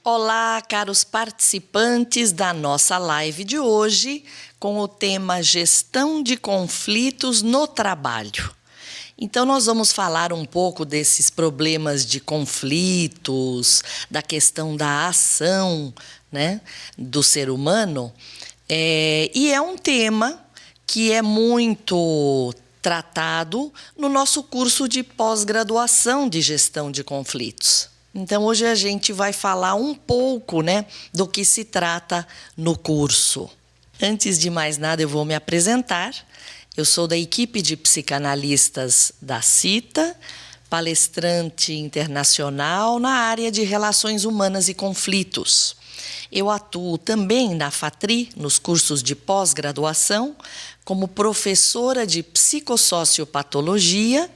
Olá, caros participantes da nossa live de hoje, com o tema Gestão de Conflitos no Trabalho. Então, nós vamos falar um pouco desses problemas de conflitos, da questão da ação, né, do ser humano. E é um tema que é muito tratado no nosso curso de pós-graduação de Gestão de Conflitos. Então, hoje a gente vai falar um pouco, né, do que se trata no curso. Antes de mais nada, eu vou me apresentar. Eu sou da equipe de psicanalistas da CITA, palestrante internacional na área de relações humanas e conflitos. Eu atuo também na FATRI, nos cursos de pós-graduação, como professora de psicossociopatologia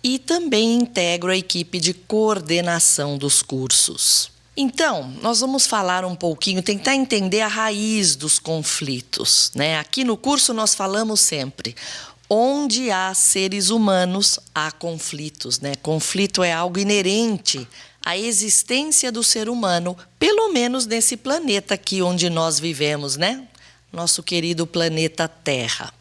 e também integro a equipe de coordenação dos cursos. Então, nós vamos falar um pouquinho, tentar entender a raiz dos conflitos, né? Aqui no curso nós falamos sempre, onde há seres humanos, há conflitos, né? Conflito é algo inerente à existência do ser humano, pelo menos nesse planeta aqui onde nós vivemos, né? Nosso querido planeta Terra.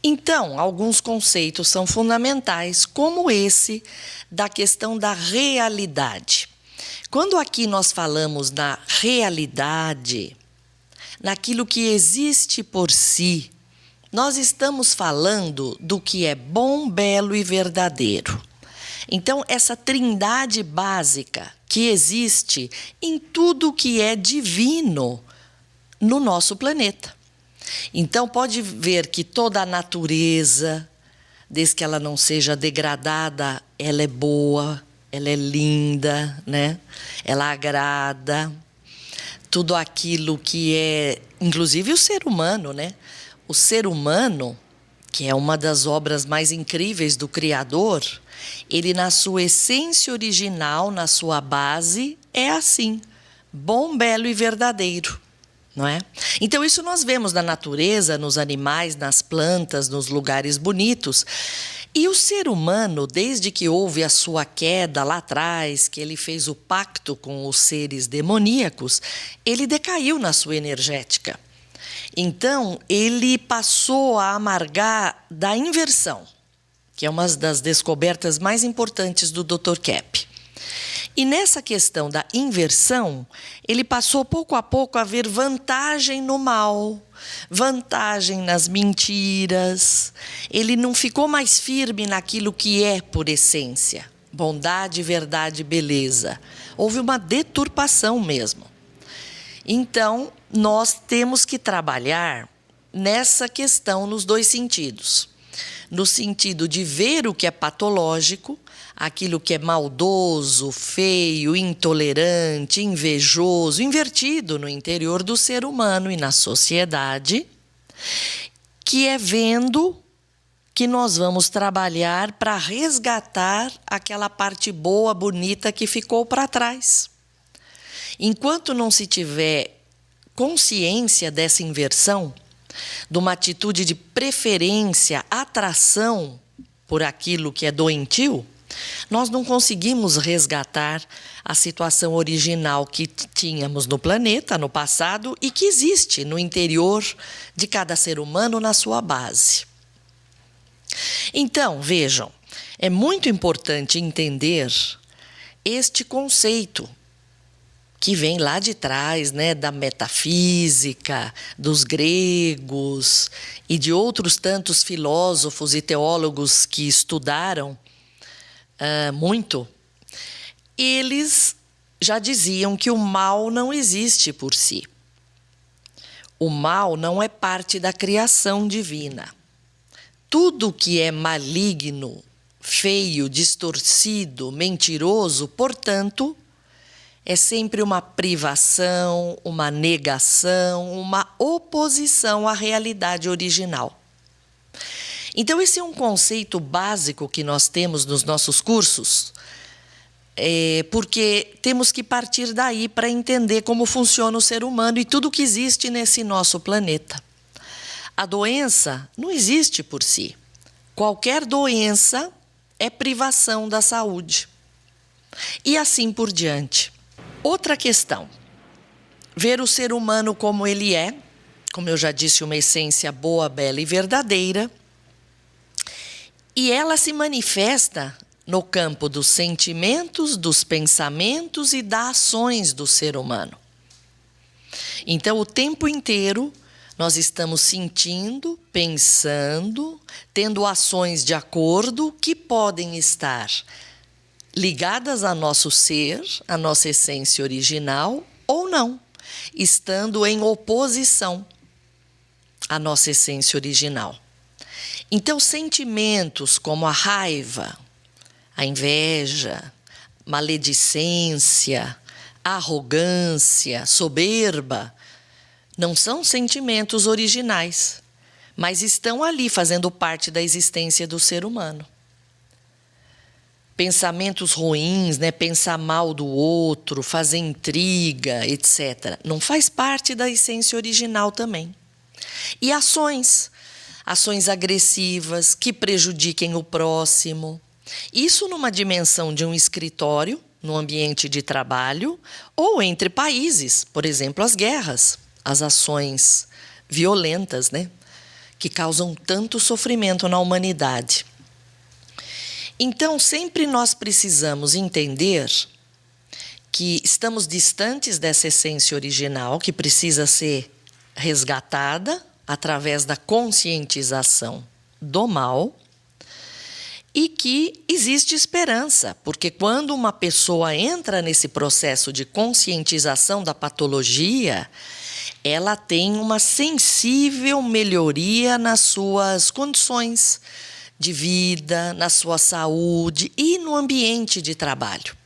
Então, alguns conceitos são fundamentais, como esse da questão da realidade. Quando aqui nós falamos na realidade, naquilo que existe por si, nós estamos falando do que é bom, belo e verdadeiro. Então, essa trindade básica que existe em tudo que é divino no nosso planeta. Então, pode ver que toda a natureza, desde que ela não seja degradada, ela é boa, ela é linda, né? Ela agrada. Tudo aquilo que é, inclusive o ser humano, né? O ser humano, que é uma das obras mais incríveis do Criador, ele na sua essência original, na sua base, é assim, bom, belo e verdadeiro. Não é? Então, isso nós vemos na natureza, nos animais, nas plantas, nos lugares bonitos. E o ser humano, desde que houve a sua queda lá atrás, que ele fez o pacto com os seres demoníacos, ele decaiu na sua energética. Então, ele passou a amargar da inversão, que é uma das descobertas mais importantes do Dr. Kepp. E nessa questão da inversão, ele passou pouco a pouco a ver vantagem no mal, vantagem nas mentiras. Ele não ficou mais firme naquilo que é por essência, bondade, verdade, beleza. Houve uma deturpação mesmo. Então, nós temos que trabalhar nessa questão nos dois sentidos. No sentido de ver o que é patológico, aquilo que é maldoso, feio, intolerante, invejoso, invertido no interior do ser humano e na sociedade, que é vendo que nós vamos trabalhar para resgatar aquela parte boa, bonita que ficou para trás. Enquanto não se tiver consciência dessa inversão, de uma atitude de preferência, atração por aquilo que é doentio, nós não conseguimos resgatar a situação original que tínhamos no planeta, no passado, e que existe no interior de cada ser humano na sua base. Então, vejam, é muito importante entender este conceito que vem lá de trás, né, da metafísica, dos gregos e de outros tantos filósofos e teólogos que estudaram muito. Eles já diziam que o mal não existe por si. O mal não é parte da criação divina. Tudo que é maligno, feio, distorcido, mentiroso, portanto, é sempre uma privação, uma negação, uma oposição à realidade original. Então, esse é um conceito básico que nós temos nos nossos cursos, porque temos que partir daí para entender como funciona o ser humano e tudo que existe nesse nosso planeta. A doença não existe por si. Qualquer doença é privação da saúde. E assim por diante. Outra questão, ver o ser humano como ele é, como eu já disse, uma essência boa, bela e verdadeira, e ela se manifesta no campo dos sentimentos, dos pensamentos e das ações do ser humano. Então, o tempo inteiro, nós estamos sentindo, pensando, tendo ações de acordo que podem estar ligadas a nosso ser, a nossa essência original, ou não, estando em oposição à nossa essência original. Então, sentimentos como a raiva, a inveja, maledicência, arrogância, soberba, não são sentimentos originais, mas estão ali fazendo parte da existência do ser humano. Pensamentos ruins, né? Pensar mal do outro, fazer intriga, etc. Não faz parte da essência original também. E ações agressivas que prejudiquem o próximo. Isso numa dimensão de um escritório, no ambiente de trabalho, ou entre países, por exemplo, as guerras, as ações violentas, né? Que causam tanto sofrimento na humanidade. Então, sempre nós precisamos entender que estamos distantes dessa essência original, que precisa ser resgatada através da conscientização do mal, e que existe esperança, porque quando uma pessoa entra nesse processo de conscientização da patologia, ela tem uma sensível melhoria nas suas condições de vida, na sua saúde e no ambiente de trabalho.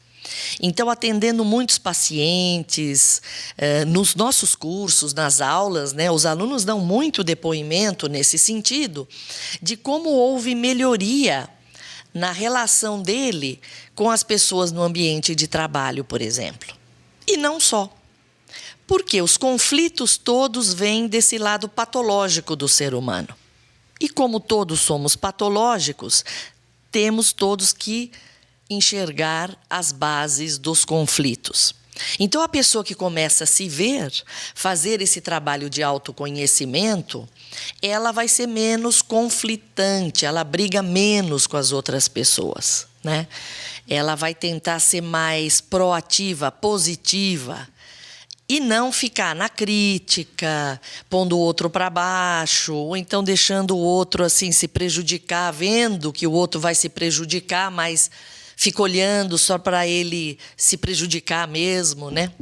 Então, atendendo muitos pacientes, nos nossos cursos, nas aulas, né, os alunos dão muito depoimento nesse sentido, de como houve melhoria na relação dele com as pessoas no ambiente de trabalho, por exemplo. E não só. Porque os conflitos todos vêm desse lado patológico do ser humano. E como todos somos patológicos, temos todos que enxergar as bases dos conflitos. Então, a pessoa que começa a se ver, fazer esse trabalho de autoconhecimento, ela vai ser menos conflitante, ela briga menos com as outras pessoas, né? Ela vai tentar ser mais proativa, positiva, e não ficar na crítica, pondo o outro para baixo, ou então deixando o outro assim se prejudicar, vendo que o outro vai se prejudicar, mas fica olhando só para ele se prejudicar mesmo, né?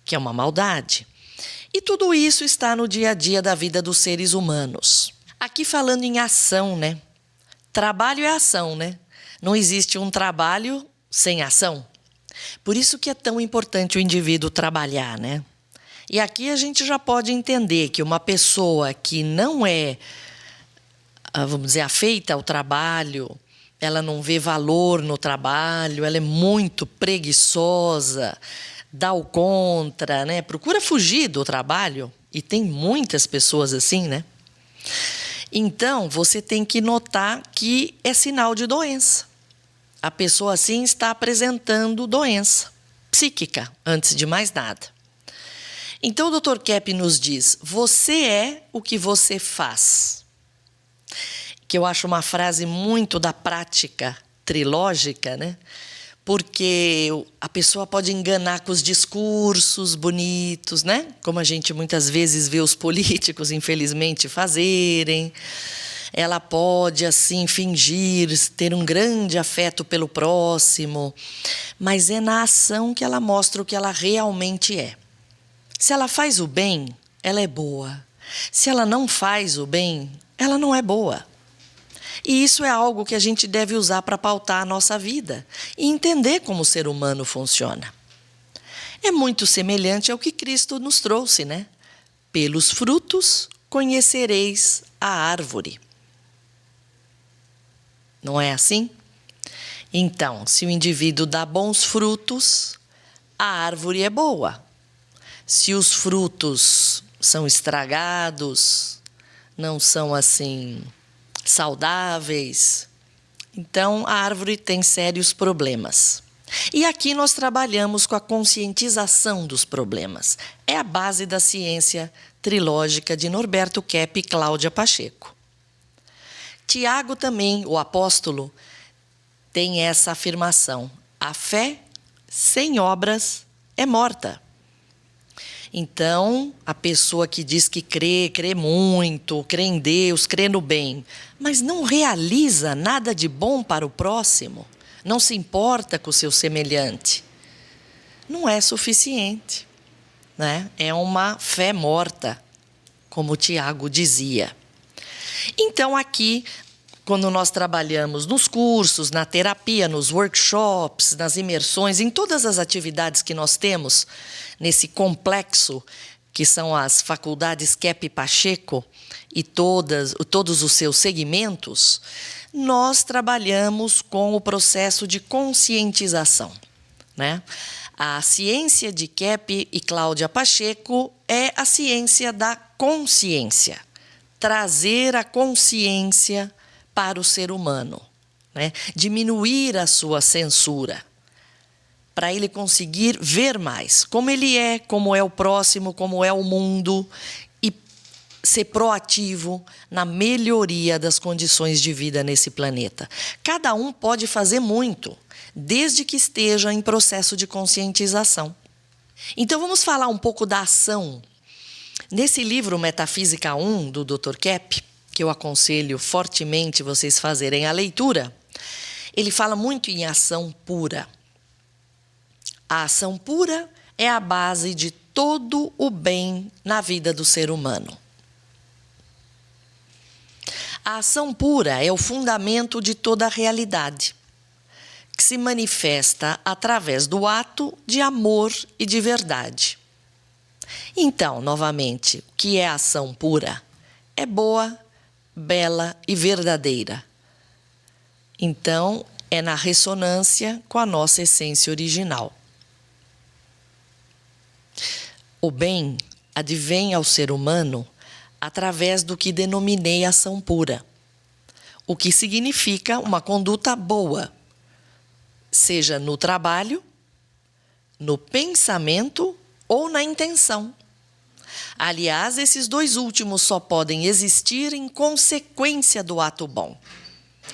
Que é uma maldade. E tudo isso está no dia a dia da vida dos seres humanos. Aqui falando em ação, né? Trabalho é ação, né? Não existe um trabalho sem ação. Por isso que é tão importante o indivíduo trabalhar, né? E aqui a gente já pode entender que uma pessoa que não é, vamos dizer, afeita ao trabalho, ela não vê valor no trabalho, ela é muito preguiçosa, dá o contra, né? Procura fugir do trabalho, e tem muitas pessoas assim, né? Então, você tem que notar que é sinal de doença. A pessoa assim está apresentando doença psíquica, antes de mais nada. Então, o Dr. Kepp nos diz, você é o que você faz. Que eu acho uma frase muito da prática trilógica, né? Porque a pessoa pode enganar com os discursos bonitos, né? Como a gente muitas vezes vê os políticos, infelizmente, fazerem. Ela pode, assim, fingir ter um grande afeto pelo próximo, mas é na ação que ela mostra o que ela realmente é. Se ela faz o bem, ela é boa. Se ela não faz o bem, ela não é boa. E isso é algo que a gente deve usar para pautar a nossa vida e entender como o ser humano funciona. É muito semelhante ao que Cristo nos trouxe, né? Pelos frutos conhecereis a árvore. Não é assim? Então, se o indivíduo dá bons frutos, a árvore é boa. Se os frutos são estragados, não são assim saudáveis, então a árvore tem sérios problemas. E aqui nós trabalhamos com a conscientização dos problemas. É a base da ciência trilógica de Norberto Kepp e Cláudia Pacheco. Tiago também, o apóstolo, tem essa afirmação: a fé sem obras é morta. Então, a pessoa que diz que crê muito, crê em Deus, crê no bem, mas não realiza nada de bom para o próximo, não se importa com o seu semelhante, não é suficiente, né? É uma fé morta, como Tiago dizia. Então, aqui, quando nós trabalhamos nos cursos, na terapia, nos workshops, nas imersões, em todas as atividades que nós temos nesse complexo, que são as faculdades Kepp e Pacheco e todos os seus segmentos, nós trabalhamos com o processo de conscientização, né? A ciência de Kepp e Cláudia Pacheco é a ciência da consciência, trazer a consciência para o ser humano, né? Diminuir a sua censura, para ele conseguir ver mais como ele é, como é o próximo, como é o mundo, e ser proativo na melhoria das condições de vida nesse planeta. Cada um pode fazer muito, desde que esteja em processo de conscientização. Então vamos falar um pouco da ação. Nesse livro Metafísica 1, do Dr. Kepp, que eu aconselho fortemente vocês fazerem a leitura, ele fala muito em ação pura. A ação pura é a base de todo o bem na vida do ser humano. A ação pura é o fundamento de toda a realidade, que se manifesta através do ato de amor e de verdade. Então, novamente, o que é a ação pura? É boa, bela e verdadeira. Então, é na ressonância com a nossa essência original. O bem advém ao ser humano através do que denominei ação pura, o que significa uma conduta boa, seja no trabalho, no pensamento ou na intenção. Aliás, esses dois últimos só podem existir em consequência do ato bom.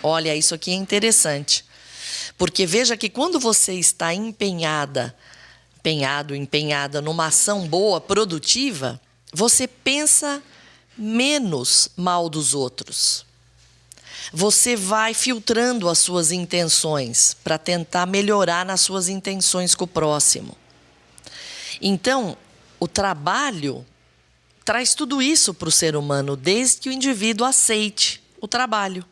Olha, isso aqui é interessante, porque veja que quando você está empenhada numa ação boa, produtiva, você pensa menos mal dos outros. Você vai filtrando as suas intenções para tentar melhorar nas suas intenções com o próximo. Então, o trabalho traz tudo isso para o ser humano, desde que o indivíduo aceite o trabalho.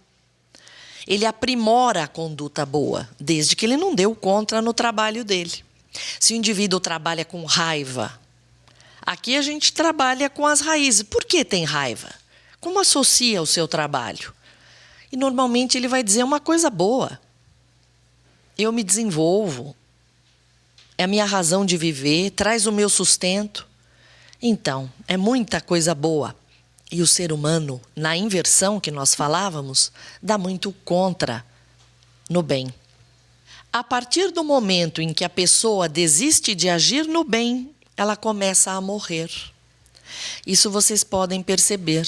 Ele aprimora a conduta boa, desde que ele não dê o contra no trabalho dele. Se o indivíduo trabalha com raiva, aqui a gente trabalha com as raízes. Por que tem raiva? Como associa o seu trabalho? E normalmente ele vai dizer uma coisa boa. Eu me desenvolvo, é a minha razão de viver, traz o meu sustento. Então, é muita coisa boa. E o ser humano, na inversão que nós falávamos, dá muito contra no bem. A partir do momento em que a pessoa desiste de agir no bem, ela começa a morrer. Isso vocês podem perceber.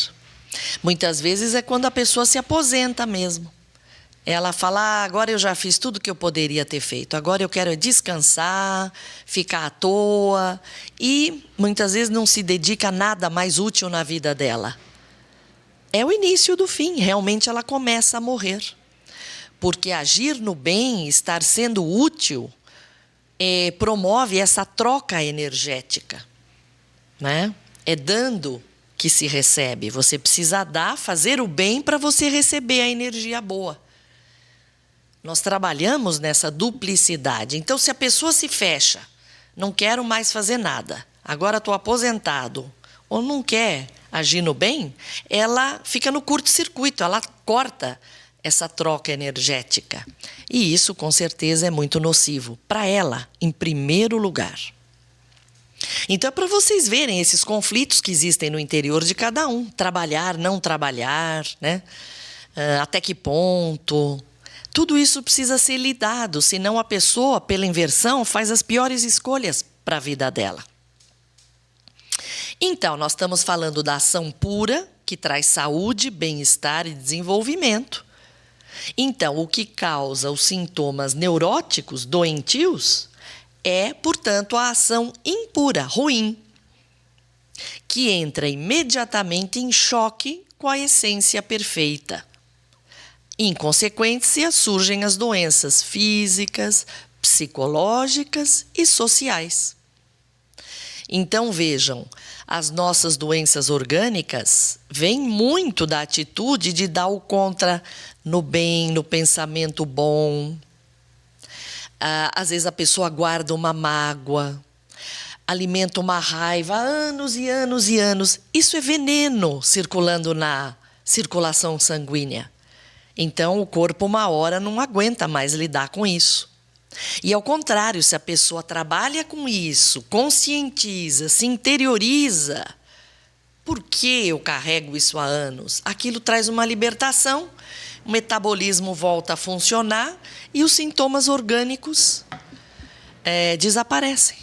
Muitas vezes é quando a pessoa se aposenta mesmo. Ela fala, agora eu já fiz tudo que eu poderia ter feito, agora eu quero descansar, ficar à toa, e muitas vezes não se dedica a nada mais útil na vida dela. É o início do fim, realmente ela começa a morrer. Porque agir no bem, estar sendo útil, promove essa troca energética, né? É dando que se recebe. Você precisa dar, fazer o bem para você receber a energia boa. Nós trabalhamos nessa duplicidade. Então, se a pessoa se fecha, não quero mais fazer nada, agora estou aposentado, ou não quer agir no bem, ela fica no curto-circuito, ela corta essa troca energética. E isso, com certeza, é muito nocivo para ela, em primeiro lugar. Então, é para vocês verem esses conflitos que existem no interior de cada um. Trabalhar, não trabalhar, né? Até que ponto? Tudo isso precisa ser lidado, senão a pessoa, pela inversão, faz as piores escolhas para a vida dela. Então, nós estamos falando da ação pura, que traz saúde, bem-estar e desenvolvimento. Então, o que causa os sintomas neuróticos, doentios, é, portanto, a ação impura, ruim, que entra imediatamente em choque com a essência perfeita. Em consequência, surgem as doenças físicas, psicológicas e sociais. Então, vejam, as nossas doenças orgânicas vêm muito da atitude de dar o contra no bem, no pensamento bom. Às vezes a pessoa guarda uma mágoa, alimenta uma raiva há anos e anos e anos. Isso é veneno circulando na circulação sanguínea. Então, o corpo, uma hora, não aguenta mais lidar com isso. E, ao contrário, se a pessoa trabalha com isso, conscientiza, se interioriza, por que eu carrego isso há anos? Aquilo traz uma libertação, o metabolismo volta a funcionar e os sintomas orgânicos desaparecem.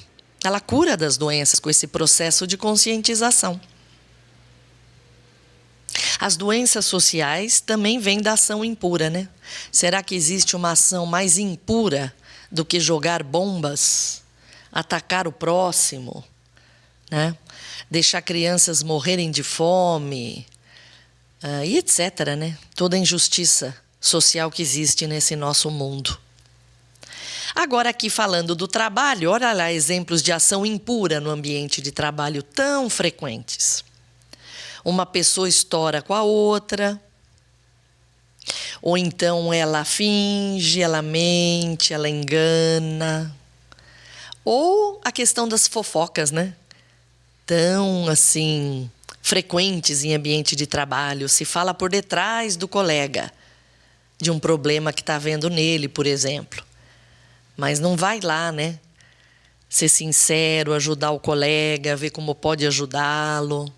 Ela cura das doenças com esse processo de conscientização. As doenças sociais também vêm da ação impura, né? Será que existe uma ação mais impura do que jogar bombas, atacar o próximo, né? Deixar crianças morrerem de fome, e etc., né? Toda a injustiça social que existe nesse nosso mundo. Agora, aqui falando do trabalho, olha lá exemplos de ação impura no ambiente de trabalho tão frequentes. Uma pessoa estoura com a outra, ou então ela finge, ela mente, ela engana. Ou a questão das fofocas, né? Tão, assim, frequentes em ambiente de trabalho. Se fala por detrás do colega de um problema que está vendo nele, por exemplo. Mas não vai lá, né? Ser sincero, ajudar o colega, ver como pode ajudá-lo.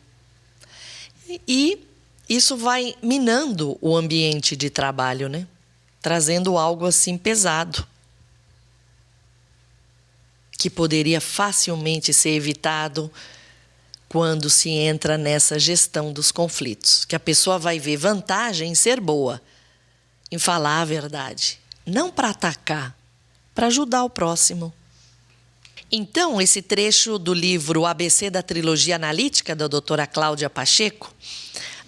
E isso vai minando o ambiente de trabalho, né? Trazendo algo assim pesado, que poderia facilmente ser evitado quando se entra nessa gestão dos conflitos. Que a pessoa vai ver vantagem em ser boa, em falar a verdade. Não para atacar, para ajudar o próximo. Então, esse trecho do livro ABC da Trilogia Analítica, da doutora Cláudia Pacheco,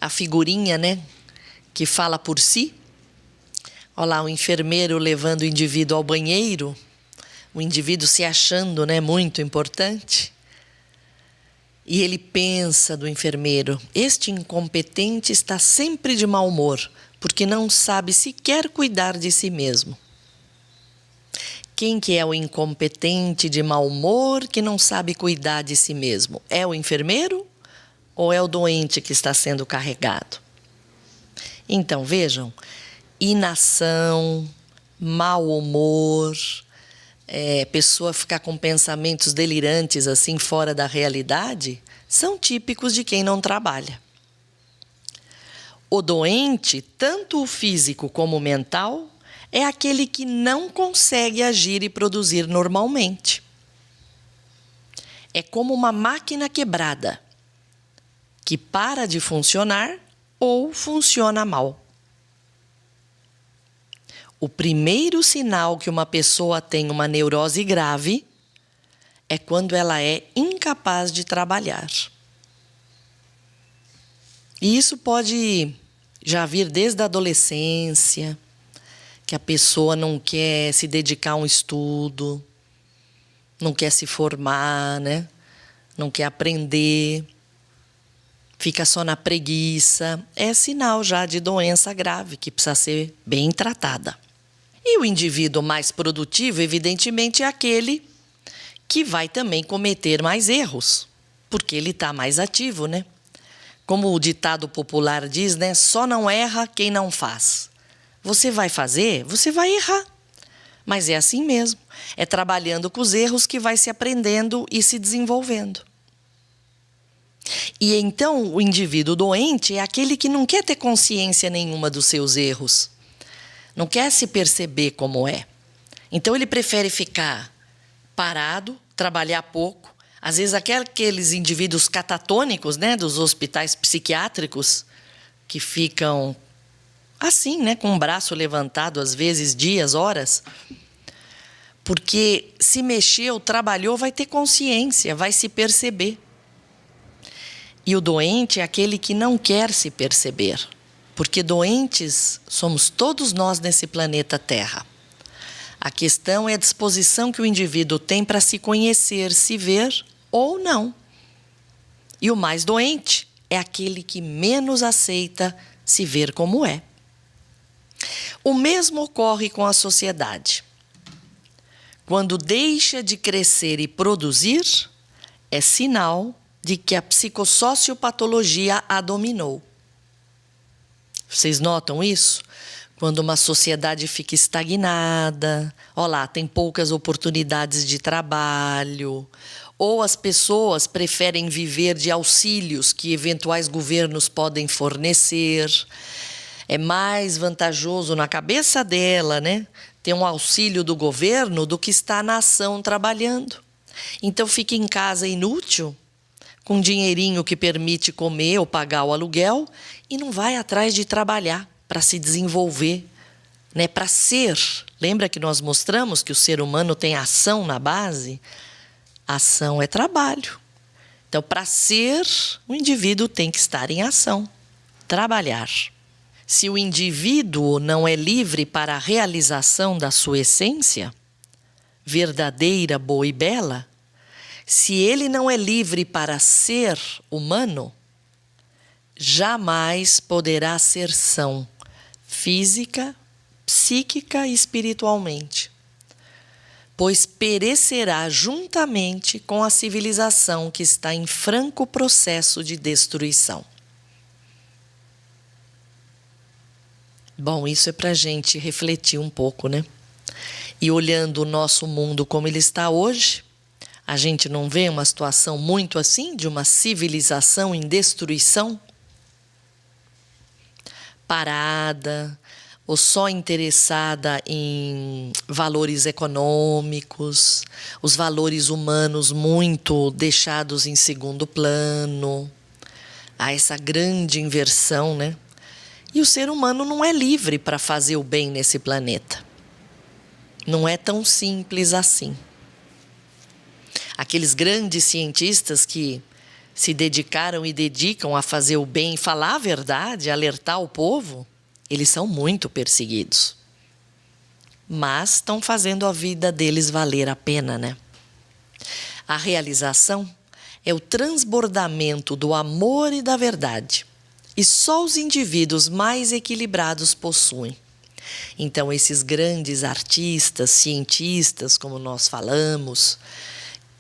a figurinha, né, que fala por si. Olha lá, o enfermeiro levando o indivíduo ao banheiro, o indivíduo se achando, né, muito importante. E ele pensa do enfermeiro: este incompetente está sempre de mau humor, porque não sabe sequer cuidar de si mesmo. Quem que é o incompetente de mau humor que não sabe cuidar de si mesmo? É o enfermeiro ou é o doente que está sendo carregado? Então, vejam, inação, mau humor, pessoa ficar com pensamentos delirantes assim fora da realidade, são típicos de quem não trabalha. O doente, tanto o físico como o mental, é aquele que não consegue agir e produzir normalmente. É como uma máquina quebrada, que para de funcionar ou funciona mal. O primeiro sinal que uma pessoa tem uma neurose grave é quando ela é incapaz de trabalhar. E isso pode já vir desde a adolescência, que a pessoa não quer se dedicar a um estudo, não quer se formar, né? Não quer aprender, fica só na preguiça. É sinal já de doença grave, que precisa ser bem tratada. E o indivíduo mais produtivo, evidentemente, é aquele que vai também cometer mais erros, porque ele está mais ativo, né? Como o ditado popular diz, né? Só não erra quem não faz. Você vai fazer, você vai errar. Mas é assim mesmo. É trabalhando com os erros que vai se aprendendo e se desenvolvendo. E então o indivíduo doente é aquele que não quer ter consciência nenhuma dos seus erros. não quer se perceber como é. Então ele prefere ficar parado, trabalhar pouco. Às vezes aqueles indivíduos catatônicos, né, dos hospitais psiquiátricos, que ficam assim, né, com o braço levantado, às vezes dias, horas, porque se mexeu, trabalhou, vai ter consciência, vai se perceber. E o doente é aquele que não quer se perceber, porque doentes somos todos nós nesse planeta Terra. A questão é a disposição que o indivíduo tem para se conhecer, se ver ou não. E o mais doente é aquele que menos aceita se ver como é. O mesmo ocorre com a sociedade. Quando deixa de crescer e produzir, é sinal de que a psicossociopatologia a dominou. Vocês notam isso? Quando uma sociedade fica estagnada, tem poucas oportunidades de trabalho, ou as pessoas preferem viver de auxílios que eventuais governos podem fornecer. É mais vantajoso na cabeça dela, né, ter um auxílio do governo do que estar na ação trabalhando. Então fica em casa inútil, com um dinheirinho que permite comer ou pagar o aluguel, e não vai atrás de trabalhar para se desenvolver, né, para ser. Lembra que nós mostramos que o ser humano tem ação na base? Ação é trabalho. Então, para ser, o indivíduo tem que estar em ação, trabalhar. Se o indivíduo não é livre para a realização da sua essência, verdadeira, boa e bela, se ele não é livre para ser humano, jamais poderá ser são, física, psíquica e espiritualmente, pois perecerá juntamente com a civilização que está em franco processo de destruição. Bom, isso é para a gente refletir um pouco, né? E olhando o nosso mundo como ele está hoje, a gente não vê uma situação muito assim, de uma civilização em destruição? Parada, ou só interessada em valores econômicos, os valores humanos muito deixados em segundo plano. Há essa grande inversão, né? E o ser humano não é livre para fazer o bem nesse planeta. Não é tão simples assim. Aqueles grandes cientistas que se dedicaram e dedicam a fazer o bem, falar a verdade, alertar o povo, eles são muito perseguidos. Mas estão fazendo a vida deles valer a pena, né? A realização é o transbordamento do amor e da verdade. E só os indivíduos mais equilibrados possuem. Então, esses grandes artistas, cientistas, como nós falamos,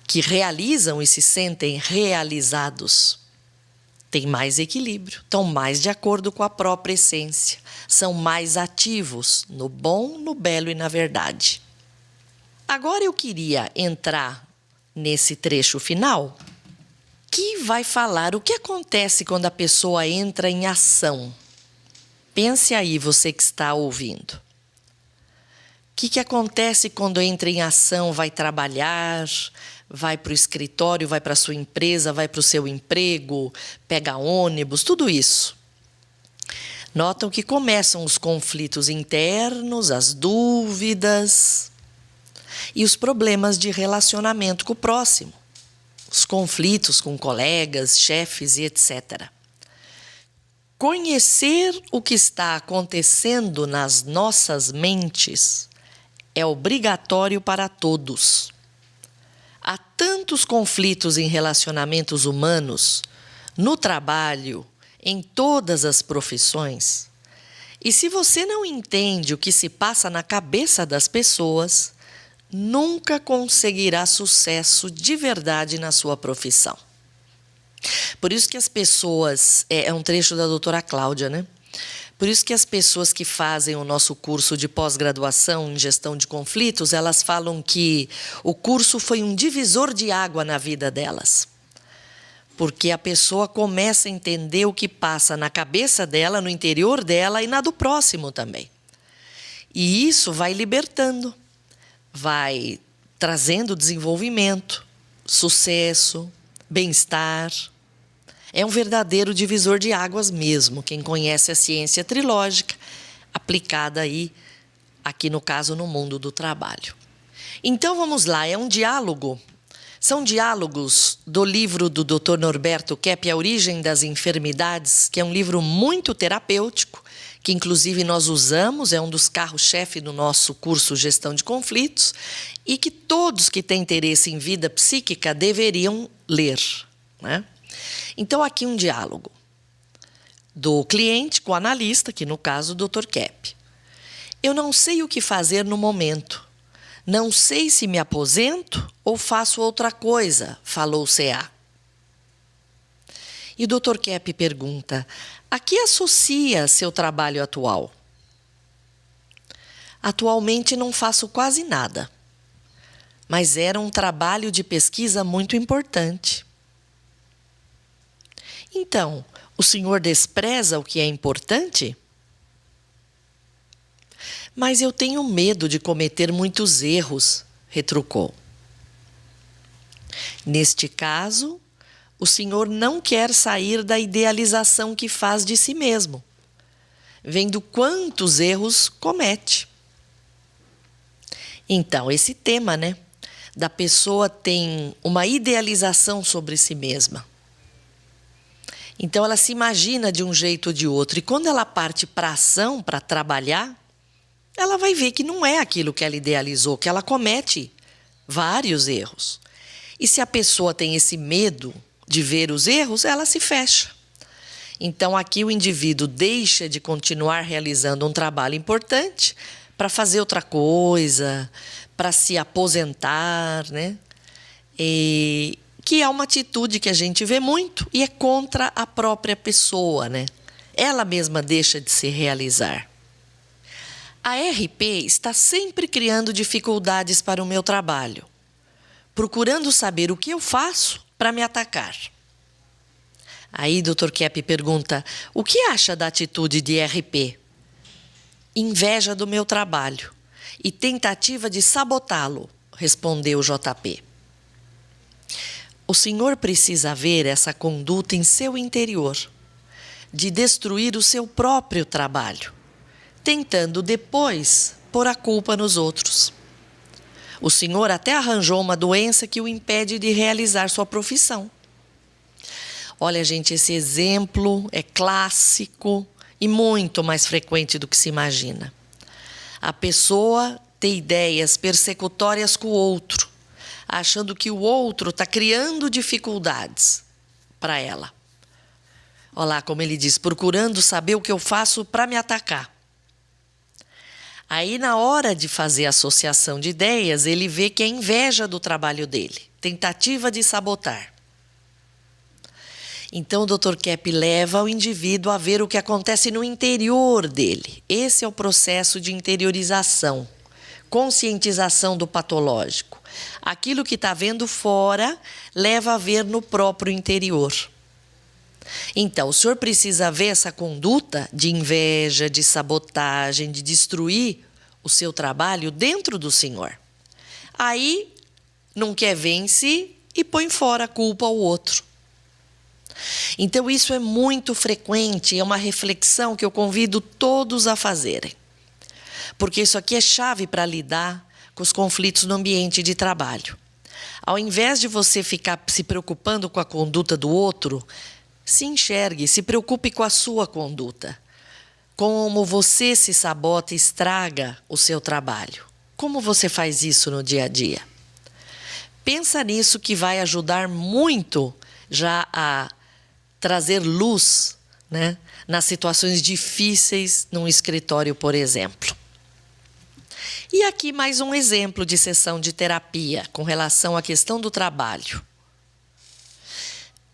que realizam e se sentem realizados, têm mais equilíbrio, estão mais de acordo com a própria essência, são mais ativos no bom, no belo e na verdade. Agora eu queria entrar nesse trecho final, que vai falar o que acontece quando a pessoa entra em ação. Pense aí, você que está ouvindo. O que acontece quando entra em ação, vai trabalhar, vai para o escritório, vai para a sua empresa, vai para o seu emprego, pega ônibus, tudo isso. Notam que começam os conflitos internos, as dúvidas e os problemas de relacionamento com o próximo. Os conflitos com colegas, chefes e etc. Conhecer o que está acontecendo nas nossas mentes é obrigatório para todos. Há tantos conflitos em relacionamentos humanos, no trabalho, em todas as profissões. E se você não entende o que se passa na cabeça das pessoas, nunca conseguirá sucesso de verdade na sua profissão. Por isso que as pessoas, é um trecho da doutora Cláudia, né? Por isso que as pessoas que fazem o nosso curso de pós-graduação em gestão de conflitos, elas falam que o curso foi um divisor de água na vida delas. Porque a pessoa começa a entender o que passa na cabeça dela, no interior dela e na do próximo também. E isso vai libertando, vai trazendo desenvolvimento, sucesso, bem-estar. É um verdadeiro divisor de águas mesmo, quem conhece a ciência trilógica, aplicada aí, aqui no caso, no mundo do trabalho. Então vamos lá, é um diálogo. São diálogos do livro do Dr. Norberto Kepp, A Origem das Enfermidades, que é um livro muito terapêutico, que inclusive nós usamos, é um dos carros-chefe do nosso curso Gestão de Conflitos, e que todos que têm interesse em vida psíquica deveriam ler, né? Então, aqui um diálogo do cliente com o analista, que no caso o Dr. Kepp. Eu não sei o que fazer no momento. Não sei se me aposento ou faço outra coisa, falou o CA. E o Dr. Kepp pergunta, a que associa seu trabalho atual? Atualmente não faço quase nada, mas era um trabalho de pesquisa muito importante. Então, o senhor despreza o que é importante? Mas eu tenho medo de cometer muitos erros, retrucou. Neste caso, o senhor não quer sair da idealização que faz de si mesmo, vendo quantos erros comete. Então, esse tema, né, da pessoa tem uma idealização sobre si mesma. Então, ela se imagina de um jeito ou de outro. E quando ela parte para a ação, para trabalhar, ela vai ver que não é aquilo que ela idealizou, que ela comete vários erros. E se a pessoa tem esse medo de ver os erros, ela se fecha. Então, aqui o indivíduo deixa de continuar realizando um trabalho importante para fazer outra coisa, para se aposentar, né? Que é uma atitude que a gente vê muito e é contra a própria pessoa, né? Ela mesma deixa de se realizar. A RP está sempre criando dificuldades para o meu trabalho, procurando saber o que eu faço para me atacar. Aí Dr. Kepp pergunta, o que acha da atitude de RP? Inveja do meu trabalho e tentativa de sabotá-lo, respondeu JP. O senhor precisa ver essa conduta em seu interior, de destruir o seu próprio trabalho, tentando depois pôr a culpa nos outros. O senhor até arranjou uma doença que o impede de realizar sua profissão. Olha, gente, esse exemplo é clássico e muito mais frequente do que se imagina. A pessoa tem ideias persecutórias com o outro, achando que o outro está criando dificuldades para ela. Olha lá como ele diz, procurando saber o que eu faço para me atacar. Aí, na hora de fazer a associação de ideias, ele vê que é inveja do trabalho dele, tentativa de sabotar. Então, o Dr. Kepp leva o indivíduo a ver o que acontece no interior dele. Esse é o processo de interiorização, conscientização do patológico. Aquilo que está vendo fora leva a ver no próprio interior. Então, o senhor precisa ver essa conduta de inveja, de sabotagem, de destruir o seu trabalho dentro do senhor. Aí, não quer ver em si e põe fora a culpa ao outro. Então, isso é muito frequente, é uma reflexão que eu convido todos a fazerem. Porque isso aqui é chave para lidar com os conflitos no ambiente de trabalho. Ao invés de você ficar se preocupando com a conduta do outro, se enxergue, se preocupe com a sua conduta. Como você se sabota e estraga o seu trabalho. Como você faz isso no dia a dia? Pensa nisso que vai ajudar muito já a trazer luz, né, nas situações difíceis num escritório, por exemplo. E aqui mais um exemplo de sessão de terapia com relação à questão do trabalho.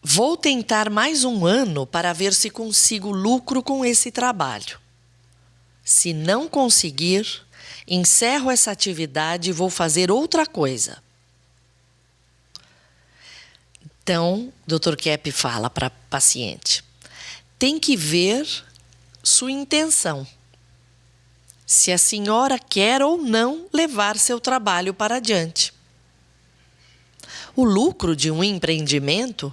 Vou tentar mais um ano para ver se consigo lucro com esse trabalho. Se não conseguir, encerro essa atividade e vou fazer outra coisa. Então, o Dr. Kepp fala para a paciente, tem que ver sua intenção. se a senhora quer ou não levar seu trabalho para adiante. O lucro de um empreendimento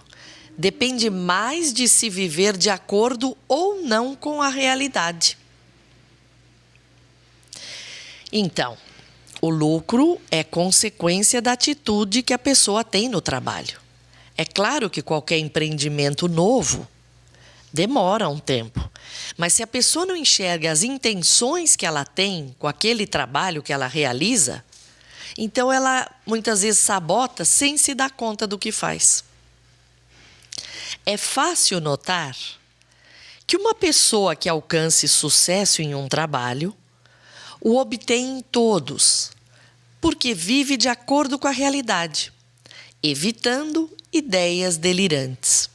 depende mais de se viver de acordo ou não com a realidade. Então, o lucro é consequência da atitude que a pessoa tem no trabalho. É claro que qualquer empreendimento novo demora um tempo, mas se a pessoa não enxerga as intenções que ela tem com aquele trabalho que ela realiza, então ela muitas vezes sabota sem se dar conta do que faz. É fácil notar que uma pessoa que alcance sucesso em um trabalho o obtém em todos, porque vive de acordo com a realidade, evitando ideias delirantes.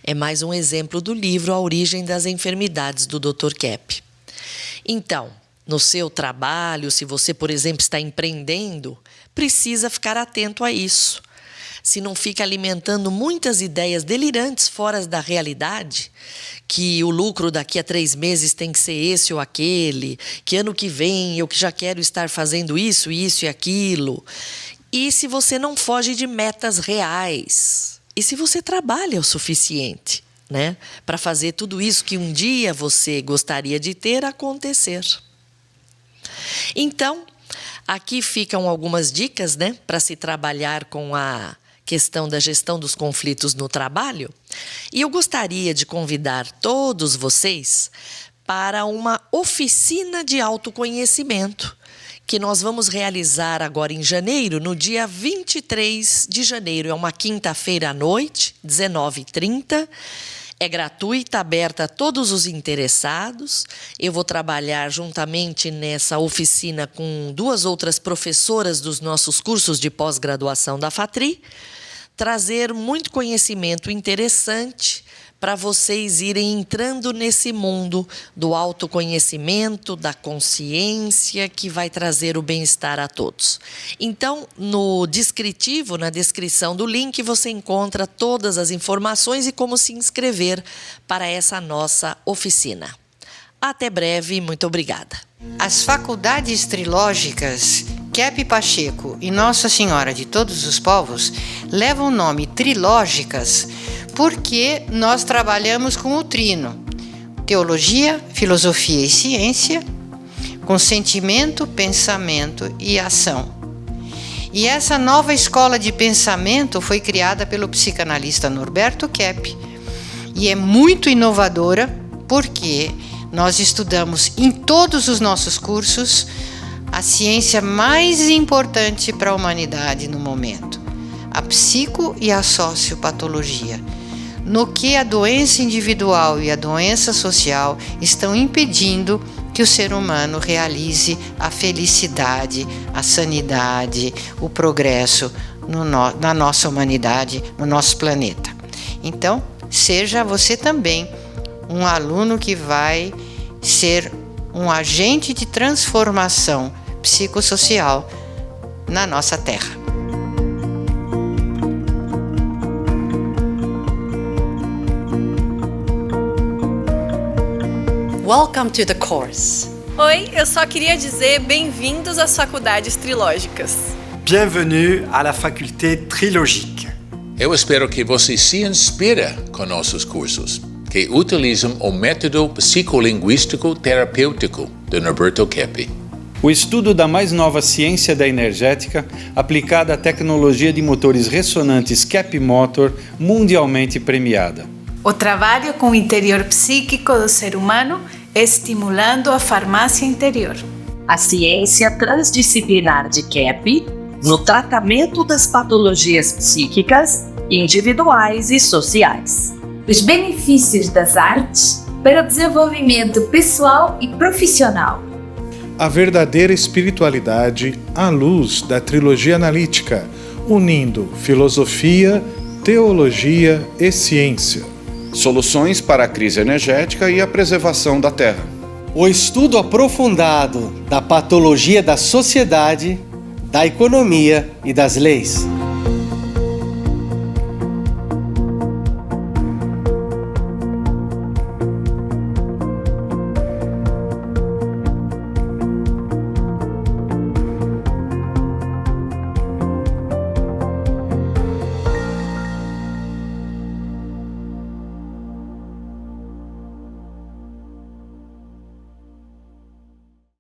É mais um exemplo do livro A Origem das Enfermidades, do Dr. Kepp. Então, no seu trabalho, se você, por exemplo, está empreendendo, precisa ficar atento a isso. Se não fica alimentando muitas ideias delirantes fora da realidade, que o lucro daqui a 3 meses tem que ser esse ou aquele, que ano que vem eu já quero estar fazendo isso e aquilo. E se você não foge de metas reais, e se você trabalha o suficiente, né, para fazer tudo isso que um dia você gostaria de ter acontecer. Então, aqui ficam algumas dicas, né, para se trabalhar com a questão da gestão dos conflitos no trabalho. E eu gostaria de convidar todos vocês para uma oficina de autoconhecimento que nós vamos realizar agora em janeiro, no dia 23 de janeiro. É uma quinta-feira à noite, 19h30. É gratuita, aberta a todos os interessados. Eu vou trabalhar juntamente nessa oficina com 2 outras professoras dos nossos cursos de pós-graduação da FATRI, trazer muito conhecimento interessante para vocês irem entrando nesse mundo do autoconhecimento, da consciência, que vai trazer o bem-estar a todos. Então, no descritivo, na descrição do link, você encontra todas as informações e como se inscrever para essa nossa oficina. Até breve, muito obrigada. As faculdades trilógicas Kepp Pacheco e Nossa Senhora de Todos os Povos levam o nome trilógicas porque nós trabalhamos com o trino: teologia, filosofia e ciência, com sentimento, pensamento e ação. E essa nova escola de pensamento foi criada pelo psicanalista Norberto Kepp e é muito inovadora porque nós estudamos em todos os nossos cursos a ciência mais importante para a humanidade no momento, a psico e a sociopatologia, no que a doença individual e a doença social estão impedindo que o ser humano realize a felicidade, a sanidade, o progresso na nossa humanidade, no nosso planeta. Então, seja você também um aluno que vai ser um agente de transformação psicossocial na nossa Terra. Welcome to the course. Oi, eu só queria dizer bem-vindos às faculdades trilógicas. Bienvenue à la faculté trilogique. Eu espero que você se inspire com nossos cursos, que utilizam o método psicolinguístico terapêutico de Norberto Kepp. O estudo da mais nova ciência da energética aplicada à tecnologia de motores ressonantes Kepp Motor, mundialmente premiada. O trabalho com o interior psíquico do ser humano, estimulando a farmácia interior. A ciência transdisciplinar de Kepp no tratamento das patologias psíquicas, individuais e sociais. Os benefícios das artes para o desenvolvimento pessoal e profissional. A verdadeira espiritualidade à luz da trilogia analítica, unindo filosofia, teologia e ciência. Soluções para a crise energética e a preservação da Terra. O estudo aprofundado da patologia da sociedade, da economia e das leis.